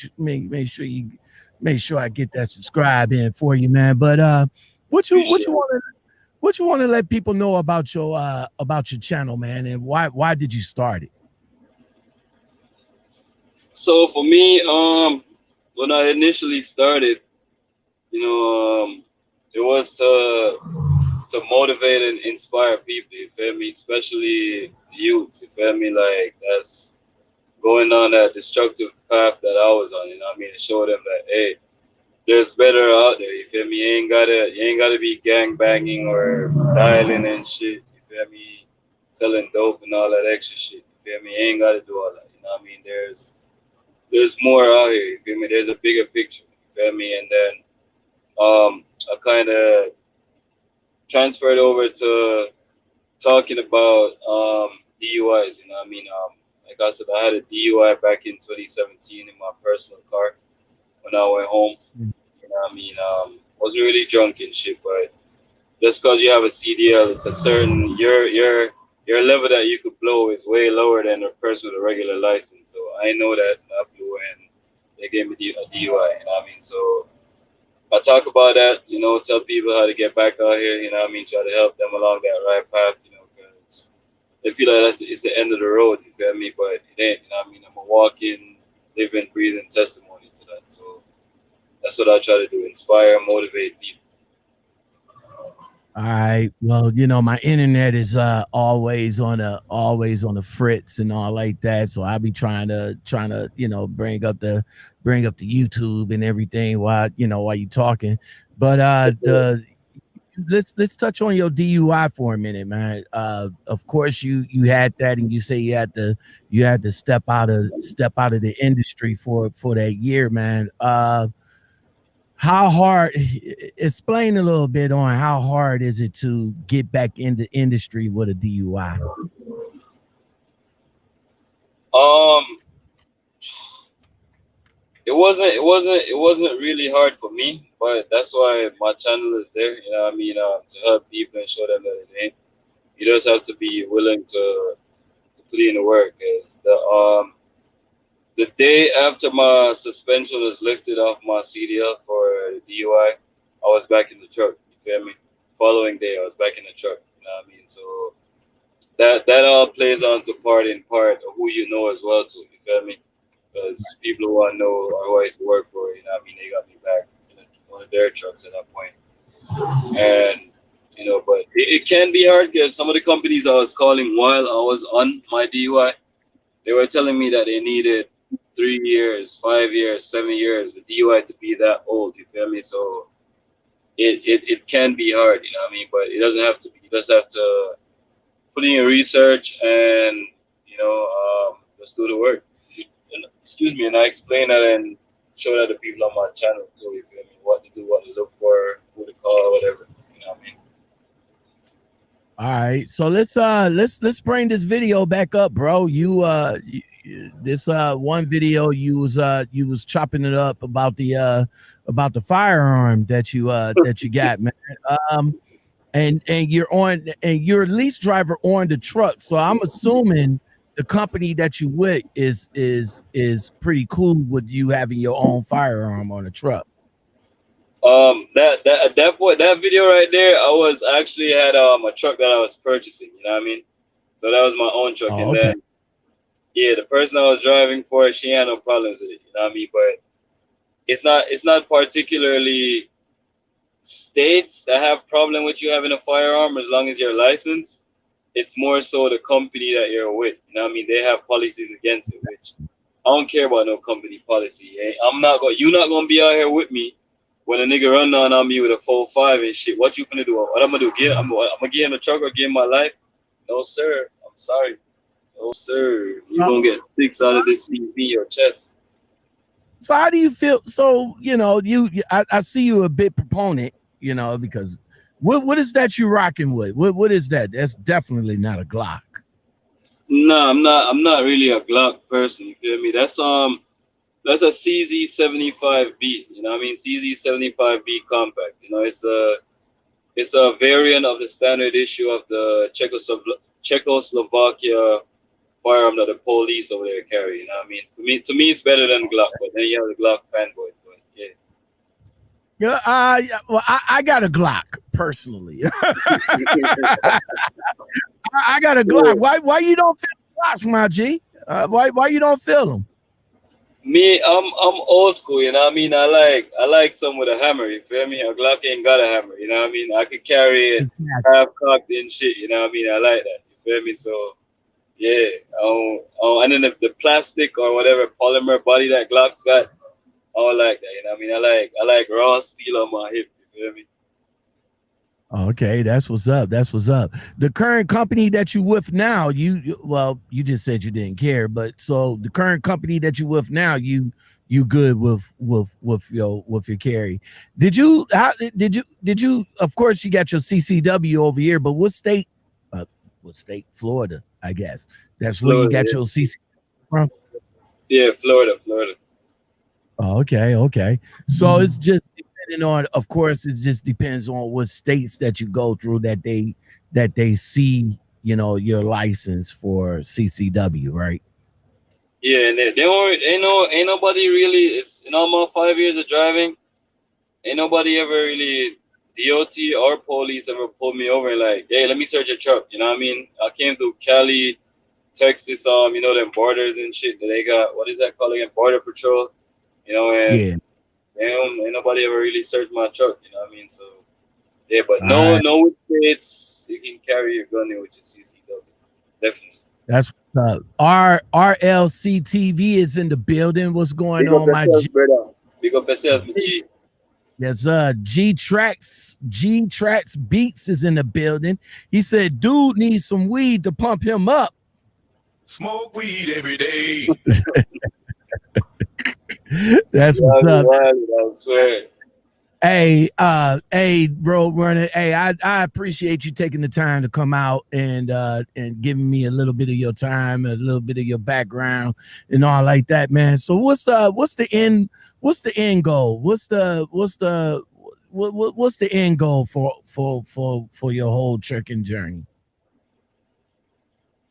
sure I get that subscribe in for you, man. But what you what Appreciate you it. want to what you want to let people know about your channel, man, and why did you start it? So for me, when I initially started, it was to motivate and inspire people. You feel me? Especially youth. You feel me? Like that's going on that destructive path that I was on. You know what I mean? To show them that hey, there's better out there. You feel me? You ain't gotta be gang banging or dialing and shit. You feel me? Selling dope and all that extra shit. You feel me? You ain't gotta do all that. You know what I mean? There's more out here. You feel me? There's a bigger picture. You feel me? And then I kind of transferred over to talking about DUIs. You know what I mean? Like I said, I had a DUI back in 2017 in my personal car when I went home. You know what I mean? Was really drunk and shit, but just because you have a CDL, it's a certain your level that you could blow is way lower than a person with a regular license. So I know that I blew and they gave me a DUI. You know what I mean? So I talk about that, you know, tell people how to get back out here, you know what I mean, try to help them along that right path, you know, because they feel like it's the end of the road, you feel me, but it ain't, you know what I mean, I'm a walking, living, breathing testimony to that, so that's what I try to do, inspire, motivate people. All right. Well, you know, my internet is always on the fritz and all like that. So I'll be trying to, you know, bring up the YouTube and everything while you talking. But let's touch on your DUI for a minute, man. Of course you had that, and you say you had to step out of the industry for that year, man. How hard, explain a little bit on how hard is it to get back in the industry with a DUI? It wasn't really hard for me, but that's why my channel is there, you know what I mean, to help people and show them that it ain't. You just have to be willing to put in the work. Cause the day after my suspension was lifted off my CDL for DUI, I was back in the truck. You feel me? Following day, I was back in the truck. You know what I mean? So that all plays on to part of who you know as well too. You feel me? Because people who I know or who I used to work for, you know what I mean, they got me back in one of their trucks at that point. And you know, but it can be hard because some of the companies I was calling while I was on my DUI, they were telling me that they needed 3 years, 5 years, 7 years with DUI to be that old. You feel me? So it can be hard, you know what I mean? But it doesn't have to be. You just have to put in your research and, you know, just do the work. And, excuse me, and I explain that and show that to people on my channel too. You feel me? What to do, what to look for, who to call, whatever. You know what I mean? All right, so let's bring this video back up, bro. This one video you was chopping it up about the firearm that you got, man. And you're a lease driver on the truck, so I'm assuming the company that you with is pretty cool with you having your own firearm on the truck. That at that point, that video right there, I was actually had a truck that I was purchasing, you know what I mean? So that was my own truck. Oh, and okay. Then yeah, the person I was driving for, she had no problems with it, you know what I mean? But it's not particularly states that have problem with you having a firearm as long as you're licensed. It's more so the company that you're with, you know what I mean? They have policies against it, which I don't care about no company policy. Eh? You're not gonna be out here with me when a nigga run down on me with a 4.5 and shit. What you finna do? What I'm gonna do? I'm gonna give him a truck or give him my life? No, sir. I'm sorry. No, sir. You're gonna get sticks out of this CV or chest. So how do you feel? So, you know, I see you a bit proponent, you know, because what is that you rocking with? What is that? That's definitely not a Glock. No, I'm not really a Glock person. You feel me? That's a CZ75B. You know what I mean? CZ75B compact. You know, it's a variant of the standard issue of the Czechoslovakia firearm that the police over there carry. You know what I mean? To me, it's better than Glock. But then you have the Glock fanboy. But yeah. Yeah, well, I got a Glock personally. I got a Glock. Why you don't feel Glocks, my G? Why you don't feel them? Me, I'm old school, you know what I mean? I like some with a hammer, you feel me? A Glock ain't got a hammer, you know what I mean? I could carry it half cocked and shit, you know what I mean? I like that, you feel me? So yeah, and then the plastic or whatever polymer body that Glock's got, don't like that. You know what I mean? I like raw steel on my hip. You feel me? Okay, that's what's up. That's what's up. The current company that you with now, well, you just said you didn't care, but so the current company that you with now, you good with your carry. Did you of course you got your CCW over here, but what state? What state? Florida, I guess. That's where you Florida, got yeah. your CC from? Yeah, Florida. Oh, okay. So it's just depending on, of course, it just depends on what states that you go through that they see, your license for CCW, right? Yeah, and they don't ain't nobody really. It's in all my 5 years of driving, ain't nobody ever really DOT or police ever pulled me over and like, hey, let me search your truck. You know what I mean? I came through Cali, Texas, them borders and shit that they got. What is that called again? Border Patrol. And Yeah. ain't nobody ever really searched my truck. You know what I mean? So yeah, but All right. no states you can carry your gun in with your CCW. Definitely. That's what's up. RLC TV is in the building. What's going Big up on, my yourself, G? brother. Big up yourself, my G. Yes, G Tracks Beats is in the building. He said, dude needs some weed to pump him up. Smoke weed every day. That's what's up. I swear. Hey, RoadRunna. Hey, I appreciate you taking the time to come out and giving me a little bit of your time, a little bit of your background, and all like that, man. So what's the end goal? What's the end goal for your whole trucking journey?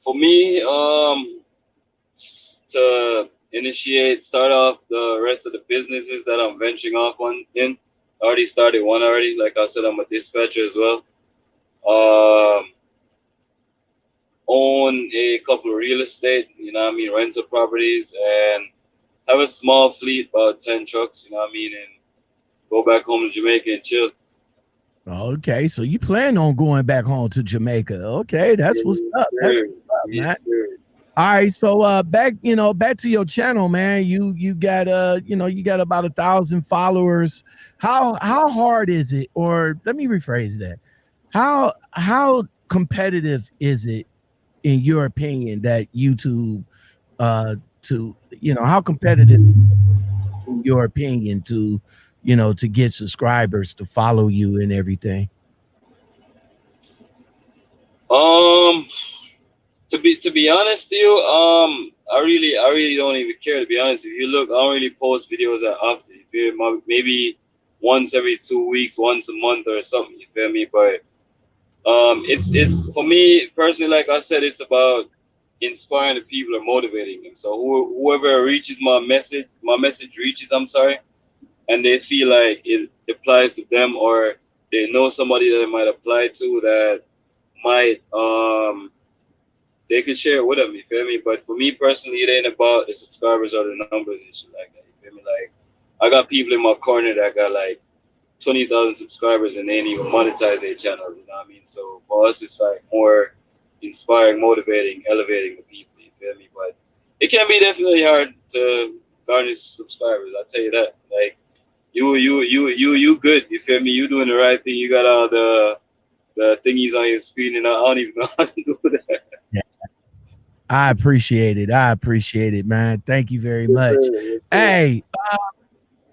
For me, to start off the rest of the businesses that I'm venturing off on in. I already started one already. Like I said, I'm a dispatcher as well. Own a couple of real estate, rental properties, and have a small fleet, about 10 trucks, and go back home to Jamaica and chill. Okay, so you plan on going back home to Jamaica? Okay, that's what's up. That's what's up, man. Yes, sir. All right, so back to your channel, man. You got you got about 1,000 followers. How hard is it? Or let me rephrase that. How competitive is it, in your opinion, that YouTube how competitive in your opinion to get subscribers to follow you and everything? To be honest with you, I really don't even care, to be honest. If you look, I don't really post videos that often. You feel me? Maybe once every 2 weeks, once a month or something. You feel me? But it's for me personally, like I said, it's about inspiring the people or motivating them. So whoever reaches my message reaches. I'm sorry, and they feel like it applies to them, or they know somebody that it might apply to, that might they could share it with them, you feel me? But for me personally, it ain't about the subscribers or the numbers and shit like that, you feel me? Like, I got people in my corner that got like 20,000 subscribers and they ain't even monetize their channels, you know what I mean? So for us, it's like more inspiring, motivating, elevating the people, you feel me? But it can be definitely hard to garnish subscribers, I'll tell you that. Like, you good, you feel me? You doing the right thing. You got all the thingies on your screen, and I don't even know how to do that. Yeah. I appreciate it, man. Thank you very much. Yes, sir.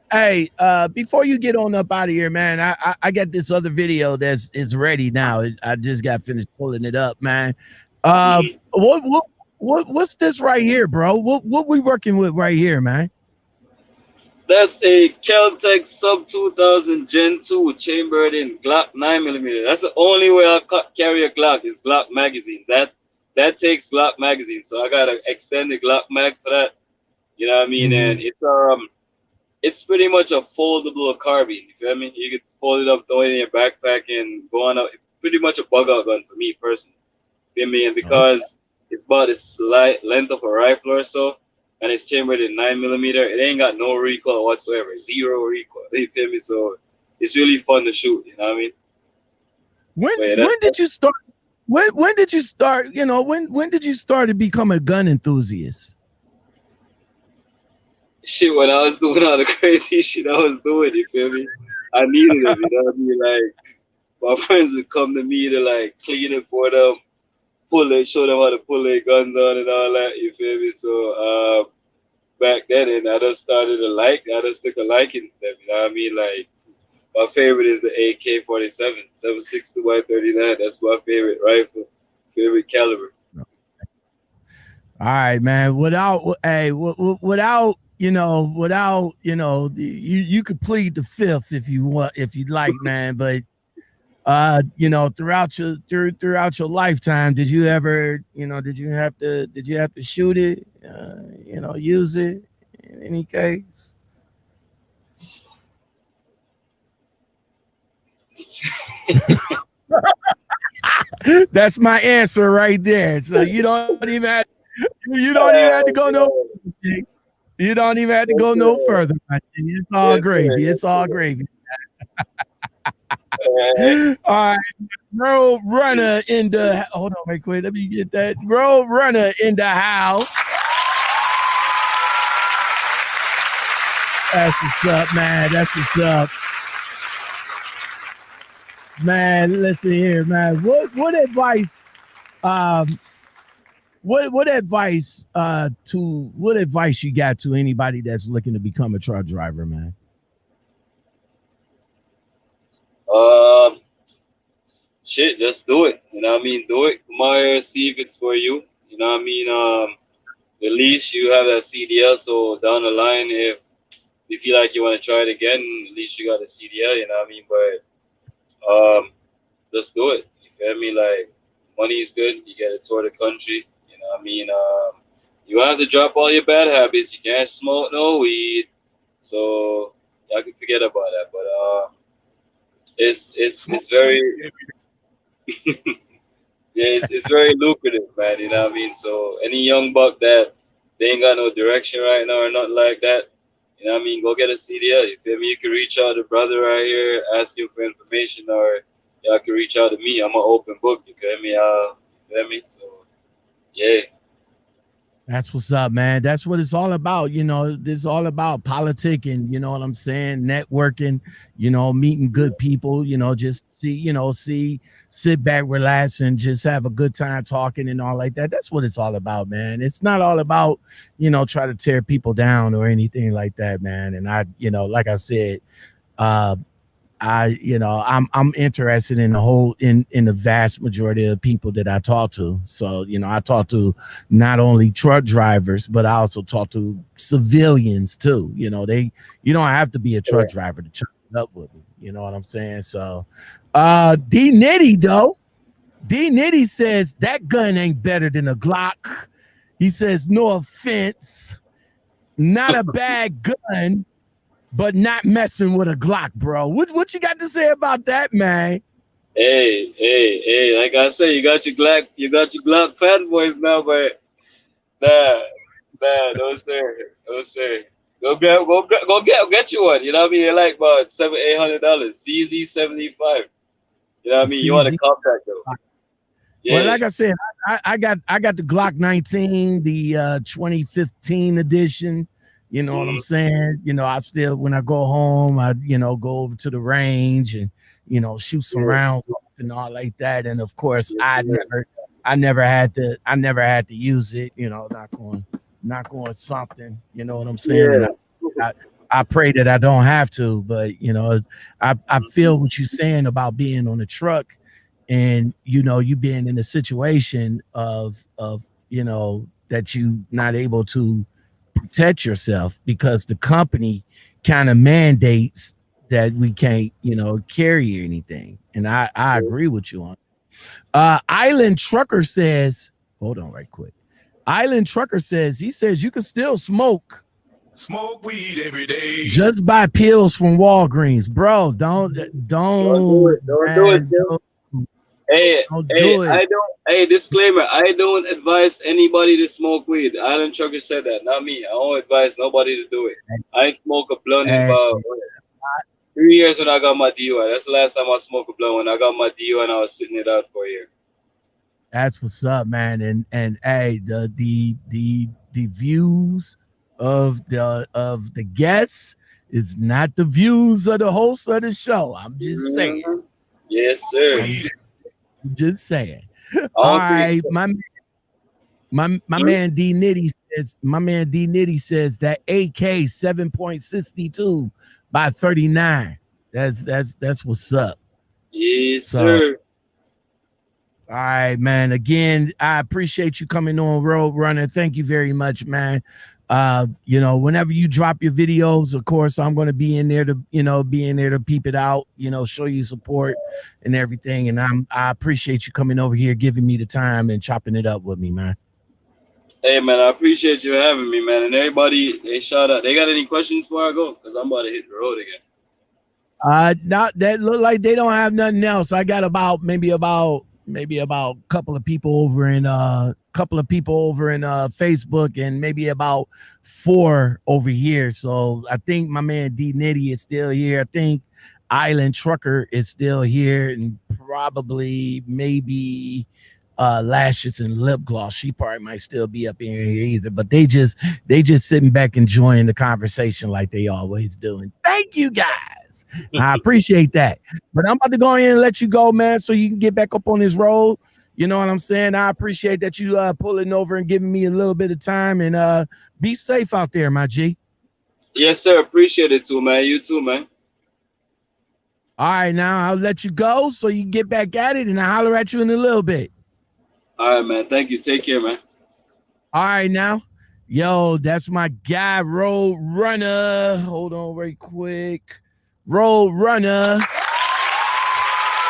Hey, before you get on up out of here, man, I got this other video is ready now. I just got finished pulling it up, man. What's this right here, bro? What we working with right here, man? That's a Keltec Sub 2000 Gen 2 chambered in Glock 9mm. That's the only way I carry a Glock is Glock magazines. That takes Glock magazines. So I gotta extend the Glock mag for that. You know what I mean? Mm-hmm. And it's pretty much a foldable carbine. You feel me? You can fold it up, throw it in your backpack, and go on out. It's pretty much a bug out gun for me personally. You feel me? And because it's about this length of a rifle or so, and it's chambered in 9mm, it ain't got no recoil whatsoever. Zero recoil. You feel me? So it's really fun to shoot. You know what I mean? When did you start? When did you start? When did you start to become a gun enthusiast? shit, when I was doing all the crazy shit I was doing, you feel me? I needed them, you know what I mean? Like, my friends would come to me to like clean it for them, show them how to pull their guns on and all that, you feel me? So, back then, and I just I just took a liking to them, you know what I mean? Like, my favorite is the AK-47, 7.62 by 39. That's my favorite rifle, favorite caliber. All right, man. Without you could plead the fifth if you want, if you'd like, man. But throughout your lifetime, did you ever, did you have to shoot it, use it in any case? That's my answer right there. So you don't even have to go no. You don't even have to go no further. It's all gravy. It's all gravy. All right, RoadRunna in the hold on, wait, quick. Let me get that. RoadRunna in the house. That's what's up, man. That's what's up. Man, listen here, man. What advice what advice you got to anybody that's looking to become a truck driver, man? Shit, just do it. You know what I mean? Do it. Come out here, see if it's for you. You know what I mean? At least you have that CDL, so down the line, if you feel like you want to try it again, at least you got a CDL. You know what I mean? But just do it. You feel me? Like, money is good. You get to tour the country. You know what I mean? You have to drop all your bad habits. You can't smoke no weed. So y'all can forget about that. But it's very yeah, it's very lucrative, man. You know what I mean? So any young buck that they ain't got no direction right now or nothing like that, you know what I mean? Go get a CDL. You feel me? You can reach out to brother right here, ask him for information, or y'all can reach out to me. I'm an open book. You feel me? You feel me? So yeah. That's what's up, man. That's what it's all about. It's all about politicking, you know what I'm saying? Networking, meeting good people, just sit back, relax, and just have a good time talking and all like that. That's what it's all about, man. It's not all about, try to tear people down or anything like that, man. And I, like I said, I'm interested in the vast majority of people that I talk to. So, I talk to not only truck drivers, but I also talk to civilians too. You don't have to be a truck driver to chop it up with me. You know what I'm saying? So, D Nitty says that gun ain't better than a Glock. He says, no offense, not a bad gun, but not messing with a Glock, bro. What you got to say about that, man? Hey, like I said, you got your Glock fanboys now, but nah, no sir. Go get you one. You know what I mean? You're like about $700-800. CZ75. You know what I mean? You want a compact though. Yeah. Well, like I said, I got the Glock 19, the 2015 edition. You know what I'm saying? I still, when I go home, I, go over to the range and, shoot some rounds off and all like that. And of course, I never had to use it, not going something, you know what I'm saying? Yeah. And I pray that I don't have to, but I feel what you're saying about being on a truck and, you being in a situation of, that you not able to protect yourself because the company kind of mandates that we can't, carry anything. And I agree with you on. Island Trucker says, hold on right quick. Island Trucker says, he says you can still smoke weed every day. Just buy pills from Walgreens, bro. Don't do it. Don't do it, Tim. Disclaimer, I don't advise anybody to smoke weed. Island Trucker said that, not me. I don't advise nobody to do it. I smoke a blunt in about 3 years when I got my DUI. That's the last time I smoked a blunt, when I got my DUI and I was sitting it out for a year. That's what's up, man. And hey, the views of the guests. It's not the views of the host of the show. I'm just saying. Yes, sir. I'm just saying. All right, my man D Nitty says that AK 7.62 by 39. That's what's up. Yes, sir. All right, man. Again, I appreciate you coming on RoadRunna. Thank you very much, man. Whenever you drop your videos, of course, I'm going to be in there to peep it out, show you support and everything. And I appreciate you coming over here, giving me the time and chopping it up with me, man. Hey, man, I appreciate you having me, man. And everybody, they shout out. They got any questions before I go? Because I'm about to hit the road again. Not that look like they don't have nothing else. I got maybe about a couple of people over in Facebook and maybe about 4 over here. So I think my man D Nitty is still here. I think Island Trucker is still here, and probably maybe Lashes and Lip Gloss. She probably might still be up in here either, but they just sitting back enjoying the conversation like they always do. And thank you guys. I appreciate that. But I'm about to go in and let you go, man, so you can get back up on this road. You know what I'm saying? I appreciate that you pulling over and giving me a little bit of time, and be safe out there, my G. Yes, sir. Appreciate it too, man. You too, man. All right, now I'll let you go so you can get back at it, and I'll holler at you in a little bit. All right, man. Thank you. Take care, man. All right, now. Yo, that's my guy, RoadRunna. Hold on very quick. RoadRunna.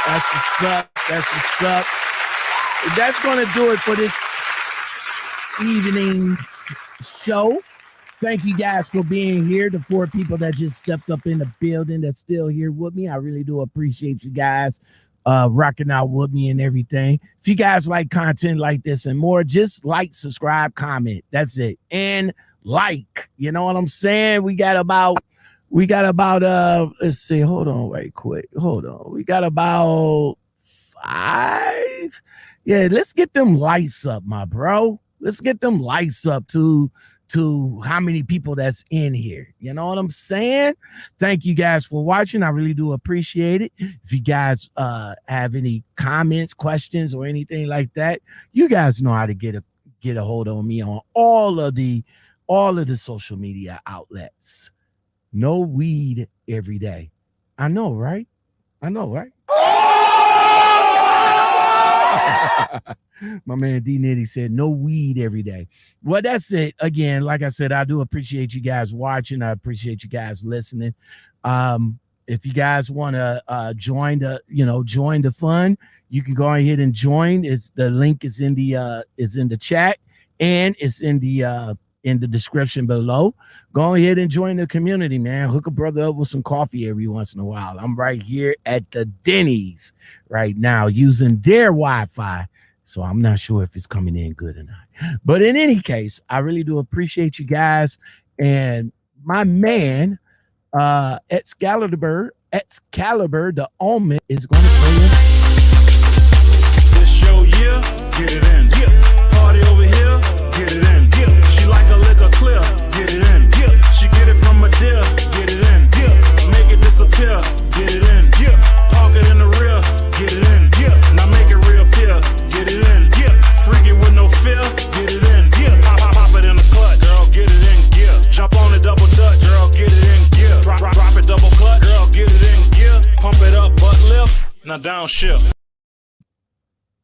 That's what's up. That's what's up. That's going to do it for this evening's show. Thank you guys for being here. The 4 people that just stepped up in the building that's still here with me. I really do appreciate you guys rocking out with me and everything. If you guys like content like this and more, just like, subscribe, comment. That's it. And like, you know what I'm saying? We got about let's see, hold on right quick. Hold on. We got about 5. Yeah, let's get them lights up, my bro. Let's get them lights up to how many people that's in here. You know what I'm saying? Thank you guys for watching. I really do appreciate it. If you guys have any comments, questions, or anything like that, you guys know how to get a hold on me on all of the social media outlets. No weed every day. I know, right? My man D Nitty said no weed every day. Well, that's it. Again, like I said, I do appreciate you guys watching. I appreciate you guys listening. If you guys want to join the fun, you can go ahead and join. The link is in the chat, and it's in the description below. Go ahead and join the community, man. Hook a brother up with some coffee every once in a while. I'm right here at the Denny's right now using their Wi-Fi. So I'm not sure if it's coming in good or not. But in any case, I really do appreciate you guys. And my man, Excalibur, the L.O.M is going to play it. This show, yeah, get it in. Yeah. Party over here, get it in. Yeah. She like a liquor clear, get it in. Yeah. She get it from a deal, get it in. Yeah. Make it disappear, get it in. Yeah. Park it in the rear, get it in. Yeah. Now make it reappear, get it in. Yeah. Freaky with no fear, get it in. Yeah. Pop it in the clutch, girl, get it in. Yeah. Jump on the double dutch, girl, get it in. Yeah. Drop it double clutch, girl, get it in. Yeah. Pump it up, butt lift, now downshift.